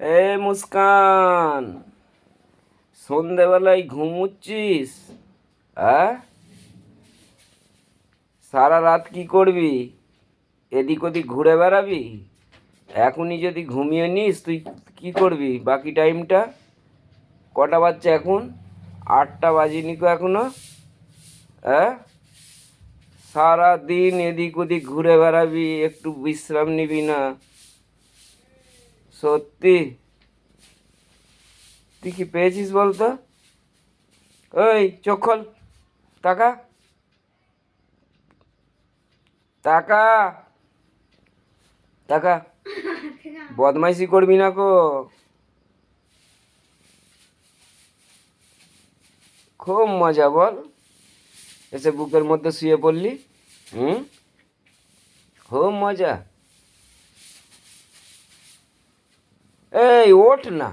এ মুস্কান, সন্ধেবেলায় ঘুমুচ্ছিস? হ্যাঁ, সারা রাত কি করবি? এদিক ওদিক ঘুরে বেড়াবি? এখনই যদি ঘুমিয়ে নিস তুই কি করবি বাকি টাইমটা? কটা বাজছে এখন? 8টা বাজিনি কো এখনো? হ্যাঁ, সারা দিন এদিক ওদিক ঘুরে বেড়াবি, একটু বিশ্রাম নিবি না? সত্যি? তুই কি পেয়েছিস বলতো? ওই চোখ খোল, তাকা, তাকা, তাকা। বদমাইশি করবি না কো। খুব মজা বল, এসে বুকের মধ্যে শুয়ে পড়লি। হুম, খুব মজা। এই ওঠ না,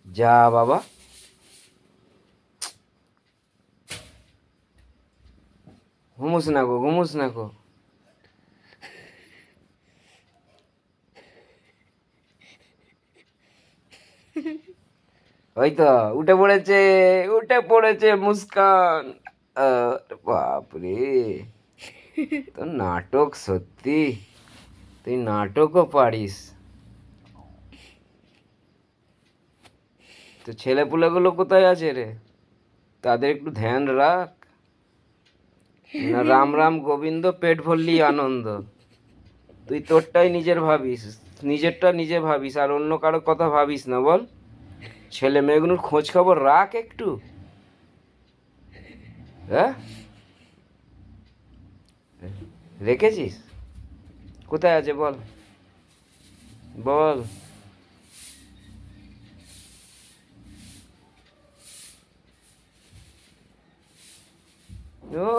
যা বাবা। ঘুমোস না গো, ঘুমোস না গো। ওই তো উঠে পড়েছে, উঠে পড়েছে মুস্কান। বাপরে, তো নাটক সত্যি, তুই নাটকও পারিস। তো ছেলেপুলেগুলো কোথায় আছে রে? তাদের একটু ধ্যান রাখ না। রাম রাম গোবিন্দ, পেট ভরলি আনন্দ। তুই তোরটাই নিজের ভাবিস, নিজেরটা নিজে ভাবিস, আর অন্য কারো কথা ভাবিস না বল। ছেলে মেয়েগুলোর খোঁজ খবর রাখ একটু। হ্যাঁ, রেখেছিস? কোথায় আছে বল, বল। ও,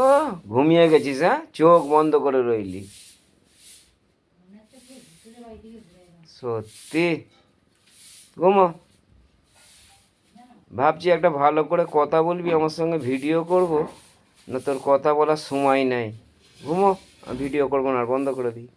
ঘুমিয়ে গেছিস? হ্যাঁ, চোখ বন্ধ করে রইলি? সত্যি? ঘুমো। ভাবছি একটা ভালো করে কথা বলবি আমার সঙ্গে, ভিডিও করব, না তোর কথা বলার সময় নাই। ঘুমো, ভিডিও করবো না, আর বন্ধ করে দিই।